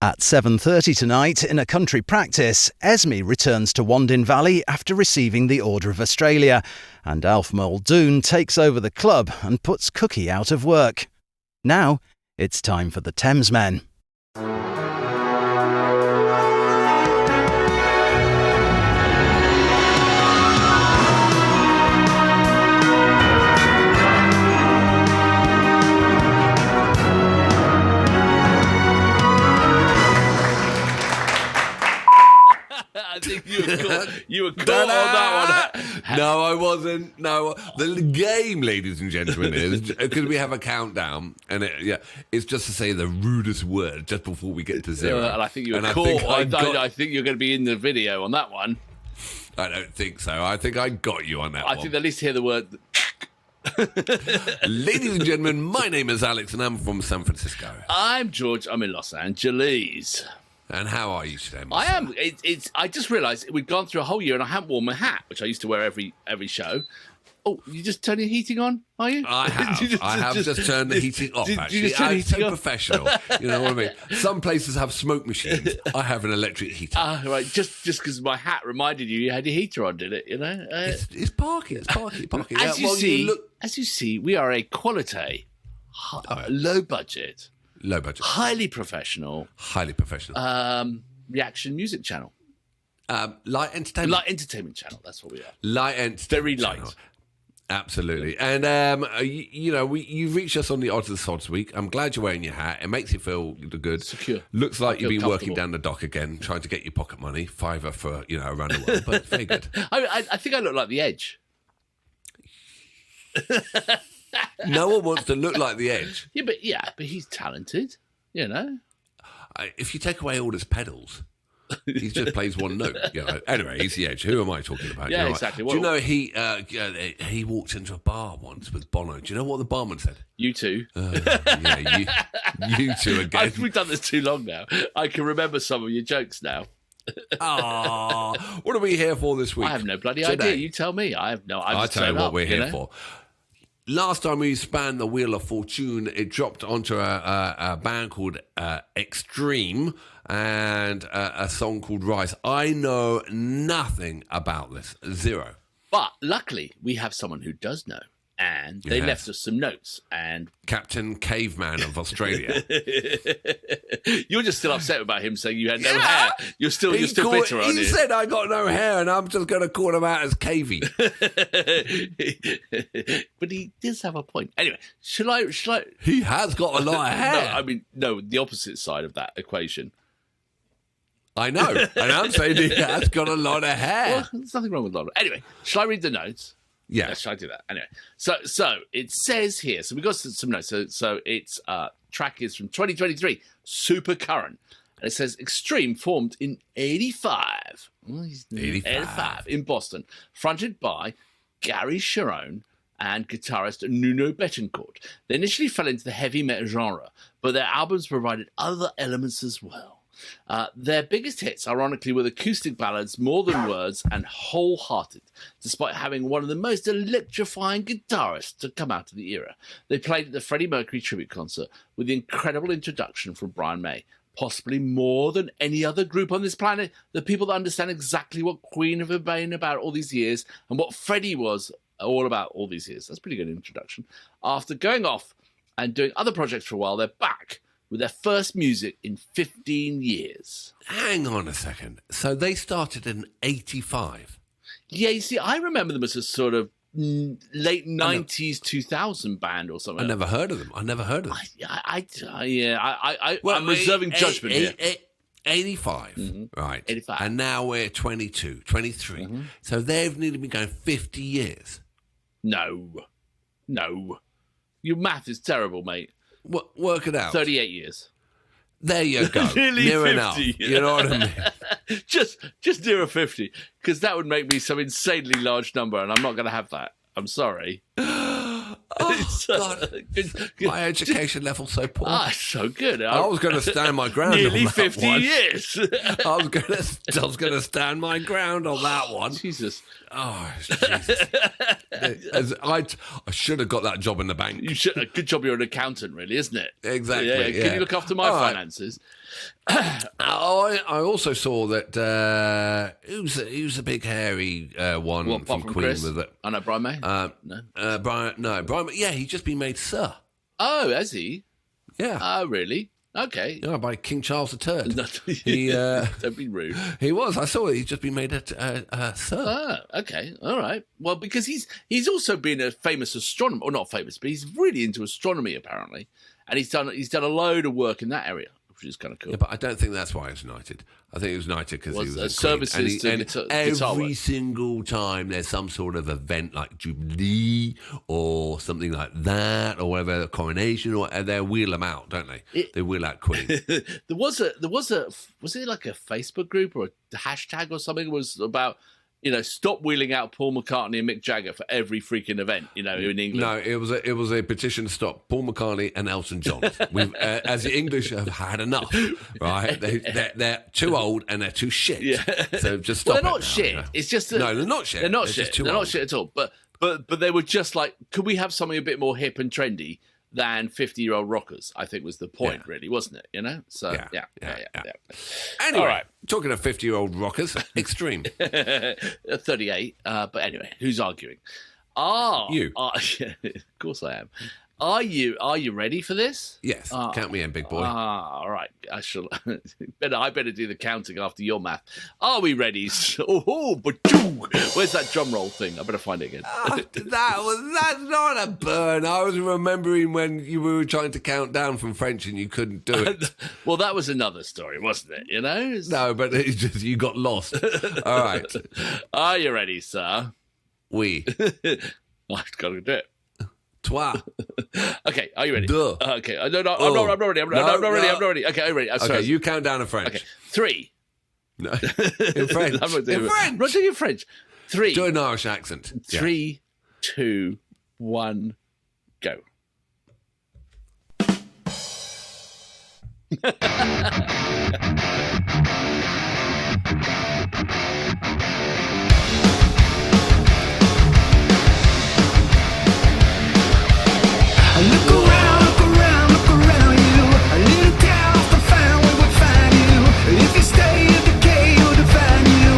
At 7:30 tonight, in a country practice, Esme returns to Wandin Valley after receiving the Order of Australia, and Alf Muldoon takes over the club and puts Cookie out of work. Now, it's time for the Thamesmen. I think you were caught on that one. No, I wasn't. No, the game, ladies and gentlemen, is because we have a countdown, and it's just to say the rudest word just before we get to zero. And I think you were caught. I think you're going to be in the video on that one. I don't think so. I think I got you on that one. I think they at least hear the word. Ladies and gentlemen, my name is Alex, and I'm from San Francisco. I'm George. I'm in Los Angeles. And how are you today, I am. I just realised we've gone through a whole year and I haven't worn my hat, which I used to wear every show. Oh, you just turn your heating on, are you? I have. I have just turned the heating off, actually. I'm so professional. You know what I mean? Some places have smoke machines. I have an electric heater. Right. Just because my hat reminded you had your heater on, did it? You know? It's parky. It's parky. As you see, we are a quality, low budget, highly professional, reaction music channel. Light entertainment channel. That's what we are. Very light. Absolutely. And, you've reached us on the Odds and Sods week. I'm glad you're wearing your hat. It makes you feel good. Secure. Looks like you've been working down the dock again, trying to get your pocket money, $5 for, around the world, but very good. I think I look like the Edge. No one wants to look like the Edge. Yeah, but he's talented, If you take away all his pedals, he just plays one note. Anyway, he's the Edge. Who am I talking about? Yeah, exactly. Do you know he walked into a bar once with Bono? Do you know what the barman said? You two. You two again. We've done this too long now. I can remember some of your jokes now. What are we here for this week? I have no bloody idea. You tell me. I have no. I'll tell you what we're here for. Last time we spanned the Wheel of Fortune, it dropped onto a band called Extreme and a song called Rise. I know nothing about this. Zero. But luckily, we have someone who does know. And they left us some notes. And Captain Caveman of Australia. You're just still upset about him saying you had no hair. You're still bitter on it. He said I got no hair, and I'm just going to call him out as Cavey. But he does have a point. Anyway, shall I? He has got a lot of hair. No, the opposite side of that equation. I know, and I'm saying he has got a lot of hair. Well, there's nothing wrong with a lot of. Anyway, shall I read the notes? Yeah. Shall I do that? Anyway, so it says here, so we got some notes. So it's track is from 2023, Super Current. And it says Extreme formed in 85. 85 in Boston, fronted by Gary Sharon and guitarist Nuno Betancourt. They initially fell into the heavy metal genre, but their albums provided other elements as well. Their biggest hits, ironically, were acoustic ballads, More Than Words, and Wholehearted, despite having one of the most electrifying guitarists to come out of the era. They played at the Freddie Mercury tribute concert with the incredible introduction from Brian May. Possibly more than any other group on this planet, the people that understand exactly what Queen have been about all these years and what Freddie was all about all these years. That's a pretty good introduction. After going off and doing other projects for a while, they're back with their first music in 15 years. Hang on a second. So they started in 85? Yeah, you see, I remember them as a sort of late 90s, 2000 band or something. I never heard of them. I'm reserving judgment here. 85, right. 85. And now we're 22, 23. Mm-hmm. So they've nearly been going 50 years. No. Your math is terrible, mate. Work it out. 38 years. There you go. Nearly near 50. Enough. You know what I mean? just near a 50, because that would make me some insanely large number, and I'm not going to have that. I'm sorry. God. My education level's so poor. So good. I was going to stand my ground nearly on that 50 one. years. I was going to stand my ground on that one. Jesus. Oh, Jesus. I should have got that job in the bank. You should. Good job you're an accountant, really, isn't it? Exactly. Yeah. Can you look after my finances? I also saw that who's the big hairy one What, from apart from Queen Chris? with it? Oh, no, Brian May? Brian. Yeah, he's just been made Sir. Oh, has he? Yeah, Oh, really? Okay. by King Charles III. No, He don't be rude. he was. I saw it. He's just been made a Sir. Ah, okay, all right. Well, because he's also been a famous astronomer, or not famous, but he's really into astronomy apparently, and he's done a load of work in that area, which is kind of cool. Yeah, but I don't think that's why he was knighted. I think he was knighted because he was a services queen. to And guitar every work. single time there's some sort of event like Jubilee or something like that, or whatever, coronation, or they wheel them out, don't they? They wheel out Queen. there was it like a Facebook group or a hashtag or something? It was about, stop wheeling out Paul McCartney and Mick Jagger for every freaking event, in England. No, it was a petition to stop Paul McCartney and Elton John. We've, as the English have had enough, right? They're too old and they're too shit. Yeah. So just stop. Well, they're not now, shit. It's just that no, they're not shit. They're not They're shit. just too They're old. not shit at all. But they were just like, could we have something a bit more hip and trendy than 50-year-old rockers? I think was the point, really, wasn't it? So yeah. Anyway, All right. talking of 50-year-old rockers, extreme. 38. But anyway, who's arguing? You. Yeah, of course I am. Are you ready for this? Yes, count me in, big boy. All right. I shall. I better do the counting after your math. Are we ready? Where's that drum roll thing? I better find it again. That's not a burn. I was remembering when you were trying to count down from French and you couldn't do it. Well, that was another story, wasn't it? No, but it's just you got lost. All right. Are you ready, sir? Oui. I've got to do it. Toi. Okay, are you ready? Duh. Okay, no, I'm not ready. I'm not ready. Okay, are you ready? Okay, you count down in French. Okay, 3. No. In French. I'm not doing in it. French. I'm not doing it in French. 3. Do an Irish accent. 3, 2, 1, go. Look around you. A little town off the found we would find you. If you stay in decay, you'll define you.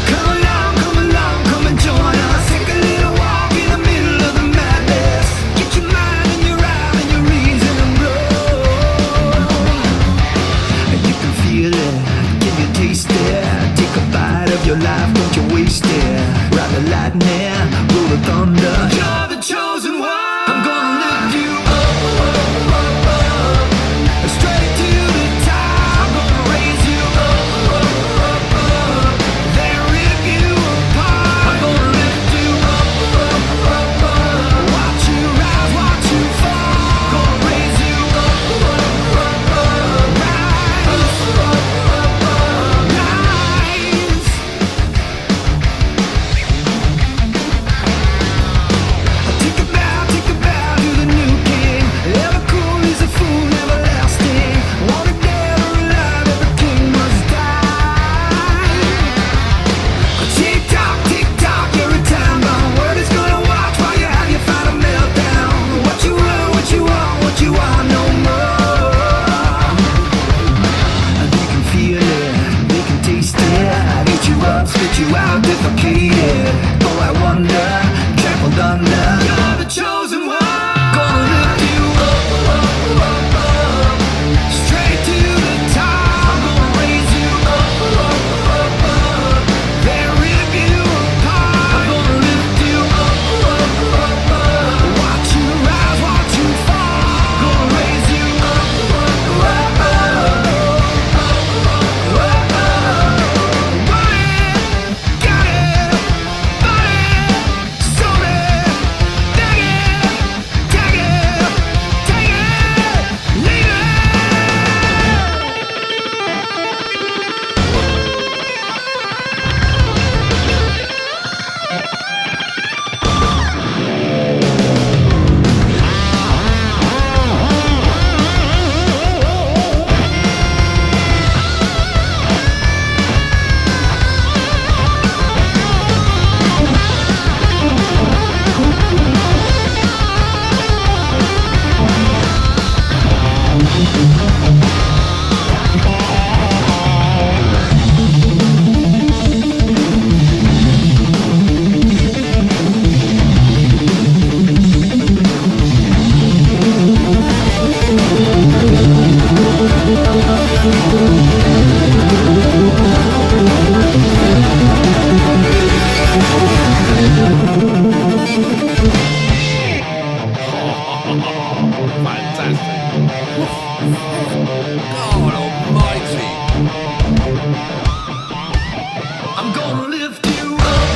Come and join us. Take a little walk in the middle of the madness. Get your mind and your eye and your reason and blow. And you can feel it, can you taste it? Take a bite of your life, don't you waste it. Ride the lightning, roll the thunder. You're the chosen one. I'm gonna lift you up, straight to the top. I'm gonna raise you up, then rip you apart. I'm gonna lift you up, watch you rise, watch you fall. Gonna raise you rise. Think about Fantastic. God almighty. I'm gonna lift you up,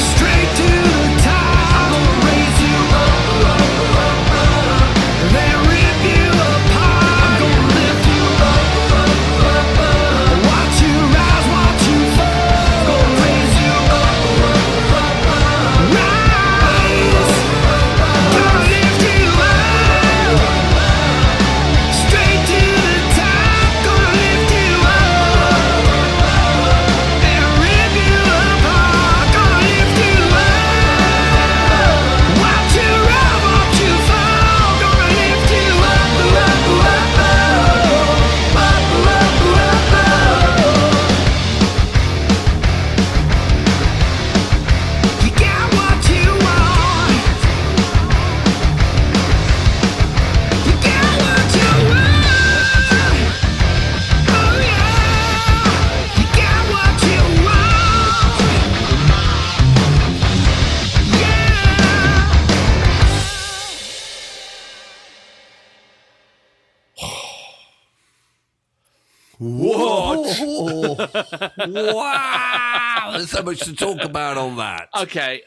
straight to the top. I'm gonna raise you up, then rip you apart. I'm gonna lift you up, watch you rise, watch you fall. Gonna raise you up, rise. Gonna lift you up, straight to the top. Gonna lift you up and rip you apart. Gonna lift you up, watch you rise, watch you fall. Gonna lift you You got what you want. You got what you want. Oh yeah. You got what you want. What? Wow! There's so much to talk about on that. Okay,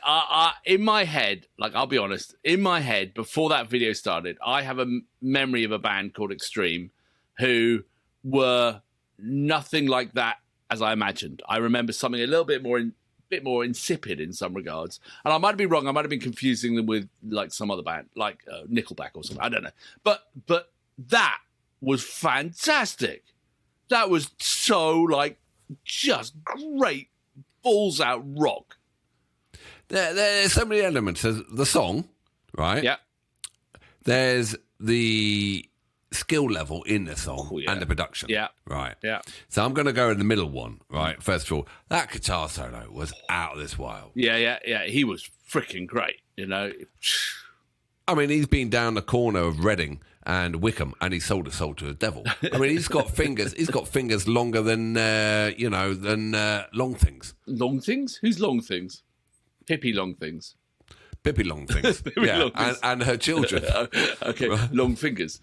in my head, like I'll be honest, in my head before that video started, I have a memory of a band called Extreme, who were nothing like that as I imagined. I remember something a little bit more insipid in some regards, and I might be wrong. I might have been confusing them with like some other band, like Nickelback or something. I don't know, but that was fantastic. That was so like just great balls out rock. There's so many elements. There's the song, right? Yeah. There's the skill level in the song and the production. Yeah. Right. Yeah. So I'm going to go in the middle one, right? First of all, that guitar solo was out of this world. Yeah. He was freaking great, you know. I mean, he's been down the corner of Reading and Wickham, and he sold his soul to the devil. I mean, he's got fingers. He's got fingers longer than long things. Long things? Who's long things? Pippi long things. Pippi long things. Long things. And her children. Okay, long fingers.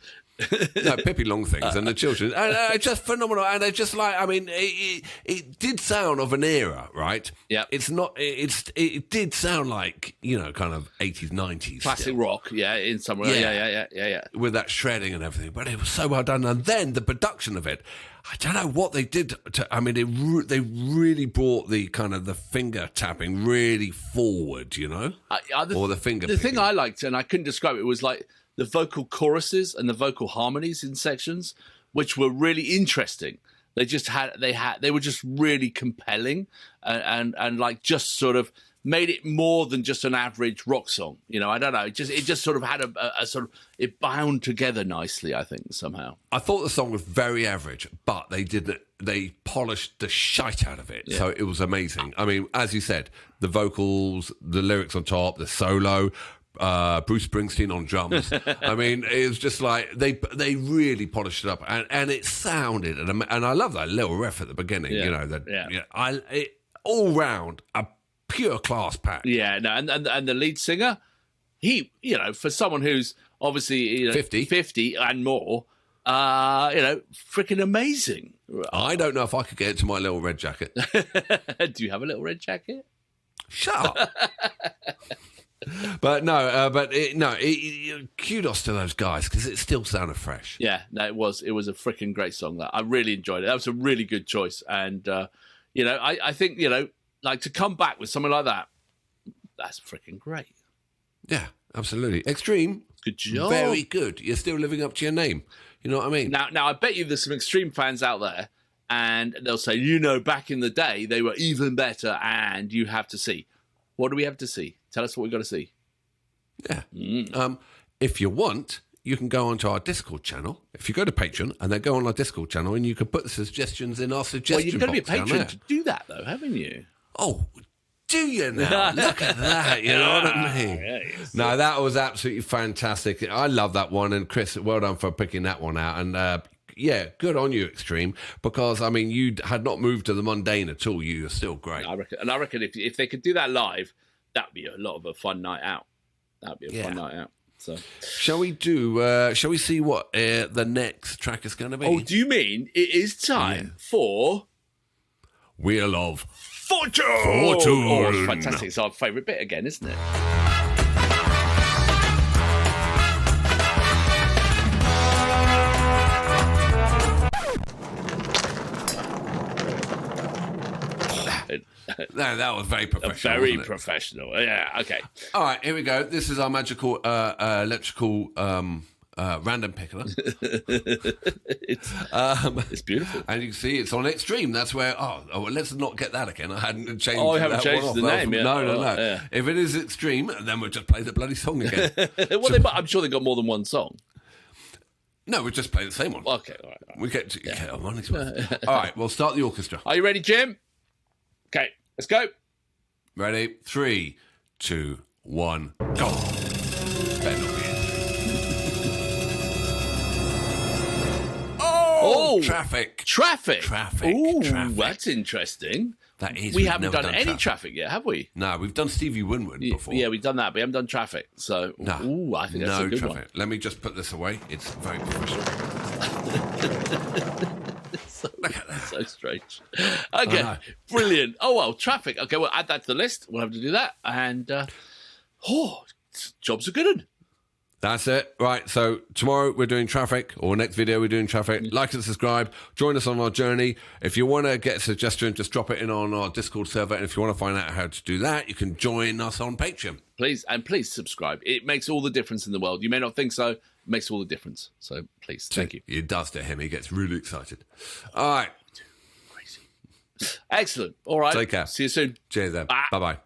No, Pippi Longthings and the children. And just phenomenal. And they're just like, I mean, it did sound of an era, right? Yeah. It's not, it did sound like, kind of 80s, 90s. Classic still. rock, yeah, in some way. Yeah. With that shredding and everything. But it was so well done. And then the production of it, I don't know what they did. I mean, they really brought the kind of the finger tapping really forward, or the finger The thing picking. I liked, and I couldn't describe it, was like the vocal choruses and the vocal harmonies in sections, which were really interesting. They were just really compelling and like just sort of made it more than just an average rock song. I don't know. It just sort of had a sort of, it bound together nicely, I think, somehow. I thought the song was very average, but they polished the shite out of it. Yeah. So it was amazing. I mean, as you said, the vocals, the lyrics on top, the solo, Bruce Springsteen on drums. I mean, it was just like they really polished it up, and it sounded, and I love that little riff at the beginning. All round a pure class pack. Yeah, no, and the lead singer, he, for someone who's obviously 50 and more, freaking amazing. I don't know if I could get into my little red jacket. Do you have a little red jacket? Shut up. But kudos to those guys because it still sounded fresh. Yeah, no, it was a freaking great song. That I really enjoyed it. That was a really good choice, and I think like to come back with something like that, that's freaking great. Yeah, absolutely. Extreme. Good job. Very good. You're still living up to your name. You know what I mean? Now I bet you there's some Extreme fans out there, and they'll say, back in the day they were even better, and you have to see. What do we have to see? Tell us what we've got to see. Yeah. If you want, you can go onto our Discord channel. If you go to Patreon and then go on our Discord channel and you can put the suggestions in our suggestion Well, you've got to be a box down patron there. to do that, though, haven't you? Oh, do you now? Look at that. You know what I mean? Yes. No, that was absolutely fantastic. I love that one. And Chris, well done for picking that one out. And yeah, good on you, Extreme, because, I mean, you had not moved to the mundane at all. You are still great. I reckon if they could do that live, that'd be a lot of a fun night out. That'd be a fun night out. So, shall we see what the next track is going to be? oh, do you mean it is time for Wheel of Fortune? Fortune. Oh, it's fantastic. It's our favourite bit again, isn't it? No, that was very professional. Very wasn't it? professional. Yeah, okay. All right, here we go. This is our magical electrical random picker. It's beautiful. And you can see it's on Extreme. That's where. Oh, let's not get that again. I hadn't changed. Oh, I haven't that changed one the off. name. Yeah. No. Yeah. If it is Extreme, then we'll just play the bloody song again. Well, I'm sure they got more than one song. No, we'll just play the same one. Okay, all right. We get to on this one. All right, we'll start the orchestra. Are you ready, Jim? Okay, let's go. Ready? 3, 2, 1, go. Better not be it. Oh, traffic. Traffic. Ooh, Traffic. that's interesting. That is. We we've haven't never done any traffic yet, have we? No, we've done Stevie Winwood before. Yeah, we've done that, but we haven't done traffic. So, No. ooh, I think that's No a good traffic. one. Let me just put this away. It's very professional. Look at that. So strange. Okay, brilliant. Oh, well, traffic. Okay, we'll add that to the list. We'll have to do that. And, jobs are good. Un. That's it. Right, so tomorrow we're doing traffic, or next video we're doing traffic. Like and subscribe. Join us on our journey. If you want to get a suggestion, just drop it in on our Discord server. And if you want to find out how to do that, you can join us on Patreon. Please subscribe. It makes all the difference in the world. You may not think so. It makes all the difference. So please, thank you. It does to him. He gets really excited. All right. Crazy. Excellent. All right. Take care. See you soon. Cheers then. Bye. Bye-bye.